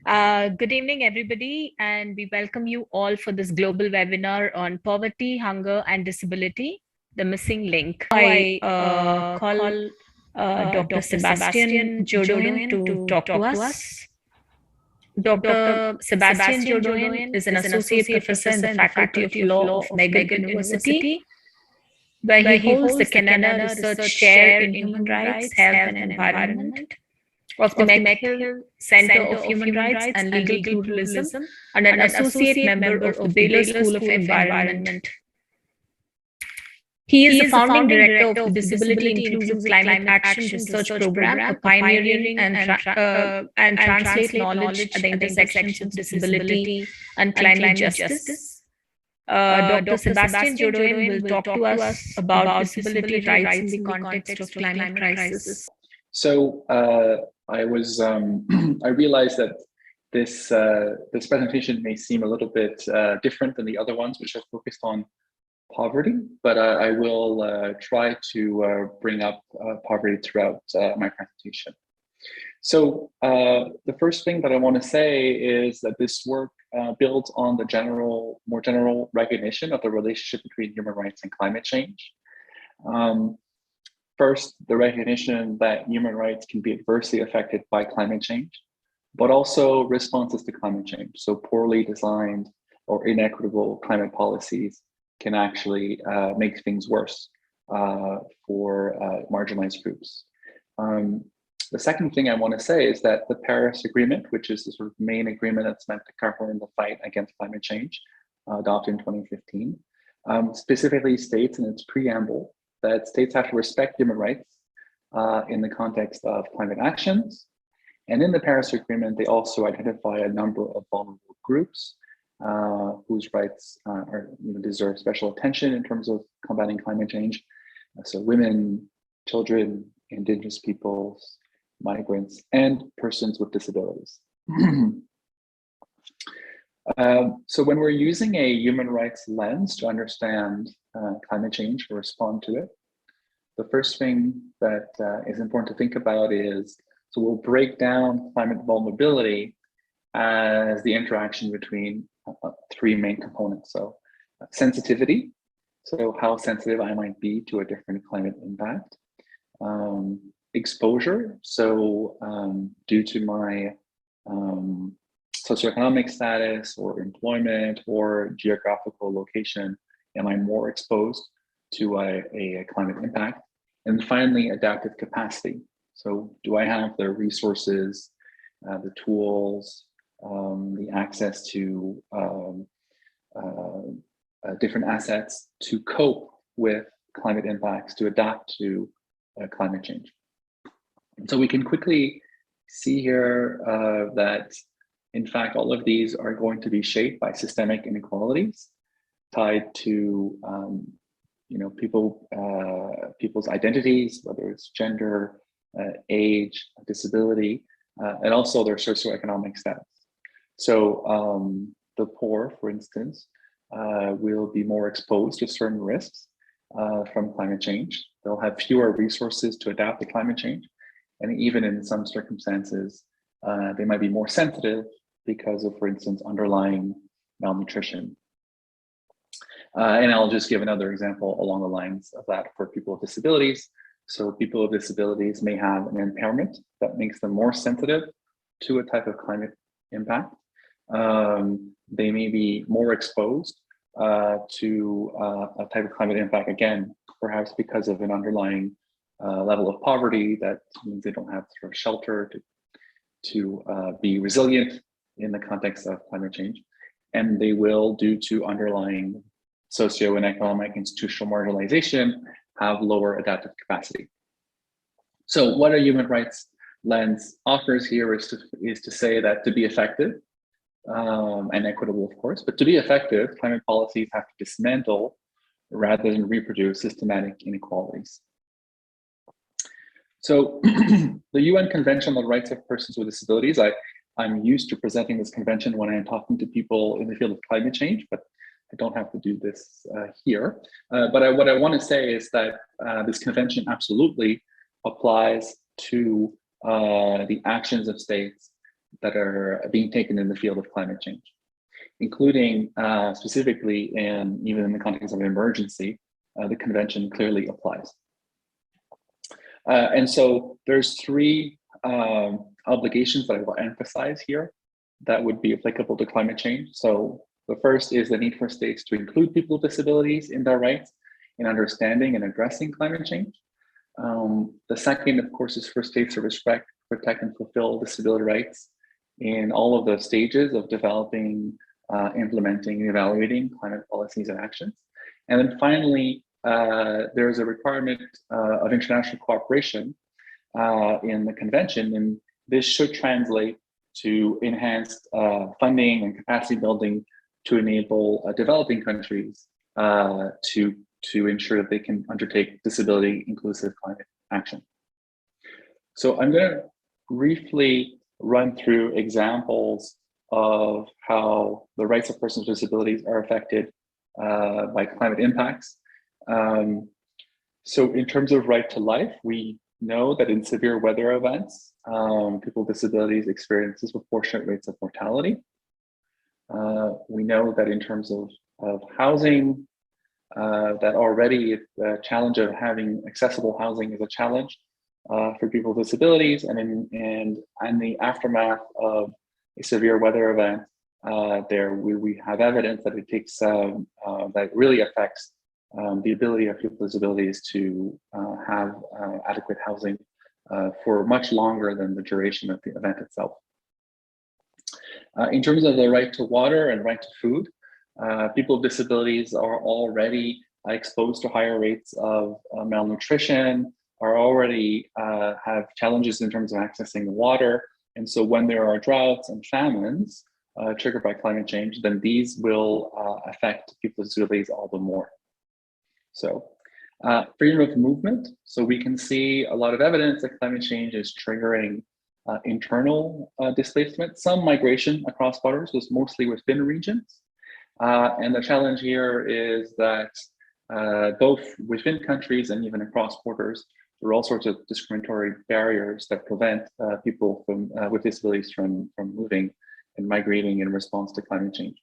Good evening, everybody, and we welcome you all for this global webinar on poverty, hunger, and disability, the missing link. I call Dr. Sebastien Jodin to talk to us. Dr. Sebastien Jodin is an associate professor in the Faculty of Law of McGill University, where he holds the Canada Research Chair in Human Rights, Health, and Environment of the McGill Centre of Human Rights and Legal Pluralism, and an associate member of the Baylor School of Environment. He is the founding director of the Disability Inclusive Climate Action Research Program, a pioneering and translate knowledge at the intersections of disability and climate justice. Dr. Sebastien Jodin will talk to us about disability rights in the context of climate crisis. So I realized that this presentation may seem a little bit different than the other ones, which are focused on poverty, but I will try to bring up poverty throughout my presentation. So the first thing that I want to say is that this work builds on the more general recognition of the relationship between human rights and climate change. First, the recognition that human rights can be adversely affected by climate change, but also responses to climate change. So poorly designed or inequitable climate policies can actually make things worse for marginalized groups. The second thing I want to say is that the Paris Agreement, which is the sort of main agreement that's meant to cover the fight against climate change, adopted in 2015, specifically states in its preamble that states have to respect human rights in the context of climate actions. And in the Paris Agreement, they also identify a number of vulnerable groups whose rights deserve special attention in terms of combating climate change. So women, children, indigenous peoples, migrants, and persons with disabilities. So when we're using a human rights lens to understand climate change or respond to it, the first thing that is important to think about is, so we'll break down climate vulnerability as the interaction between three main components. So sensitivity, so how sensitive I might be to a different climate impact. Exposure, so due to my socioeconomic status or employment or geographical location, am I more exposed to a climate impact? And finally, adaptive capacity. So do I have the resources, the tools, the access to different assets to cope with climate impacts, to adapt to climate change? And so we can quickly see here that, in fact, all of these are going to be shaped by systemic inequalities tied to people's identities, whether it's gender, age, disability, and also their socioeconomic status. So the poor, for instance, will be more exposed to certain risks from climate change. They'll have fewer resources to adapt to climate change. And even in some circumstances, they might be more sensitive because of, for instance, underlying malnutrition. And I'll just give another example along the lines of that for people with disabilities. So people with disabilities may have an impairment that makes them more sensitive to a type of climate impact. They may be more exposed to a type of climate impact, again, perhaps because of an underlying level of poverty that means they don't have sort of shelter to be resilient in the context of climate change. And they will, due to underlying socio and economic institutional marginalization, have lower adaptive capacity. So what a human rights lens offers here is to say that to be effective, and equitable, of course, but to be effective, climate policies have to dismantle rather than reproduce systematic inequalities. So the UN Convention on the Rights of Persons with Disabilities, I'm used to presenting this convention when I'm talking to people in the field of climate change, but I don't have to do this here. But what I want to say is that this convention absolutely applies to the actions of states that are being taken in the field of climate change, including specifically, and even in the context of an emergency, the convention clearly applies. And so there's three obligations that I will emphasize here that would be applicable to climate change. So the first is the need for states to include people with disabilities in their rights in understanding and addressing climate change. The second, of course, is for states to respect, protect, and fulfill disability rights in all of the stages of developing, implementing, and evaluating climate policies and actions. And then finally, there's a requirement of international cooperation in the convention, and this should translate to enhanced funding and capacity building to enable developing countries to ensure that they can undertake disability inclusive climate action. So I'm going to briefly run through examples of how the rights of persons with disabilities are affected by climate impacts. So in terms of right to life, we know that in severe weather events, people with disabilities experience disproportionate rates of mortality. We know that in terms of housing, that already the challenge of having accessible housing is a challenge for people with disabilities, and in the aftermath of a severe weather event, we have evidence that it takes that really affects the ability of people with disabilities to have adequate housing for much longer than the duration of the event itself. In terms of the right to water and right to food, people with disabilities are already exposed to higher rates of malnutrition, are already have challenges in terms of accessing water. And so when there are droughts and famines triggered by climate change, then these will affect people with disabilities all the more. So freedom of movement. So we can see a lot of evidence that climate change is triggering internal displacement. Some migration across borders was mostly within regions. And the challenge here is that both within countries and even across borders, there are all sorts of discriminatory barriers that prevent people from, with disabilities from moving and migrating in response to climate change.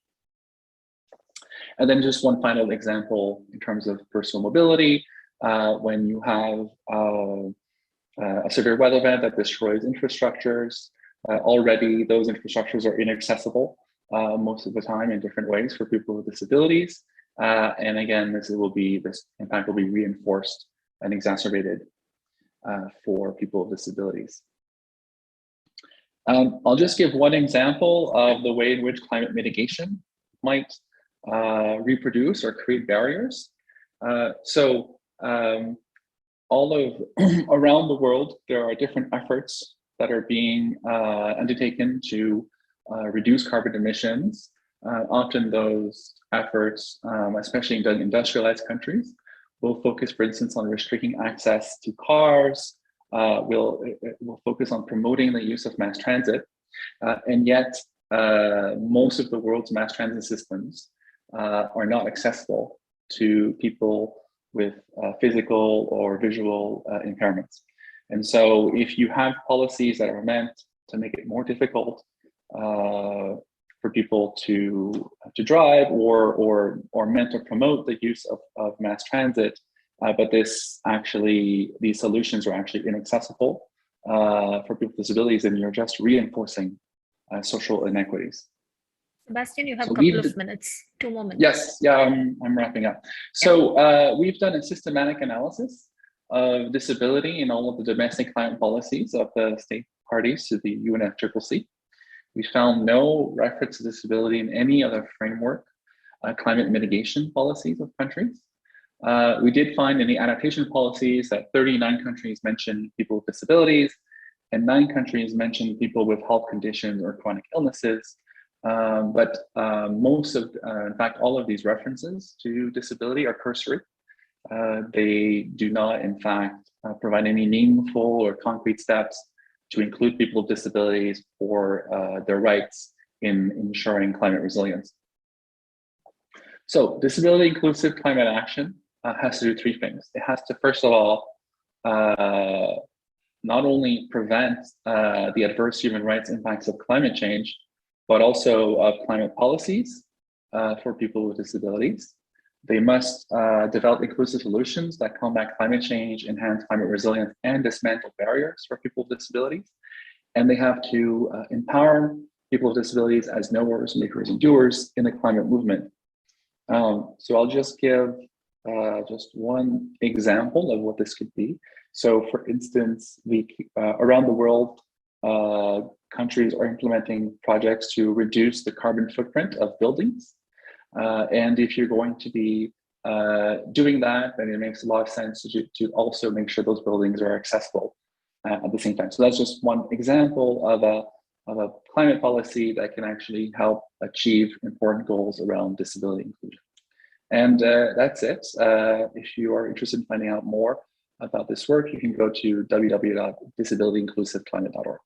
And then just one final example in terms of personal mobility, when you have a severe weather event that destroys infrastructures, already those infrastructures are inaccessible most of the time in different ways for people with disabilities. And again, this impact will be reinforced and exacerbated for people with disabilities. I'll just give one example of the way in which climate mitigation might reproduce or create barriers. Around the world, there are different efforts that are being undertaken to reduce carbon emissions. Often those efforts, especially in industrialized countries, will focus, for instance, on restricting access to cars, will focus on promoting the use of mass transit. And yet, most of the world's mass transit systems are not accessible to people with physical or visual impairments. And so if you have policies that are meant to make it more difficult for people to drive or meant to promote the use of mass transit, but these solutions are actually inaccessible for people with disabilities, and you're just reinforcing social inequities. Sebastian, you have a couple of minutes, 2 more minutes. Yes, yeah, I'm wrapping up. So we've done a systematic analysis of disability in all of the domestic climate policies of the state parties to the UNFCCC. We found no reference to disability in any other framework climate mitigation policies of countries. We did find in the adaptation policies that 39 countries mentioned people with disabilities, and 9 countries mentioned people with health conditions or chronic illnesses. But in fact, all of these references to disability are cursory. They do not, in fact, provide any meaningful or concrete steps to include people with disabilities for their rights in ensuring climate resilience. So disability inclusive climate action has to do 3 things. It has to, first of all, not only prevent the adverse human rights impacts of climate change, but also of climate policies for people with disabilities. They must develop inclusive solutions that combat climate change, enhance climate resilience, and dismantle barriers for people with disabilities. And they have to empower people with disabilities as knowers, makers, and doers in the climate movement. So I'll just give just one example of what this could be. So for instance, around the world, countries are implementing projects to reduce the carbon footprint of buildings. And if you're going to be doing that, then it makes a lot of sense to also make sure those buildings are accessible at the same time. So that's just one example of a climate policy that can actually help achieve important goals around disability inclusion. And that's it. If you are interested in finding out more about this work, you can go to www.disabilityinclusiveclimate.org.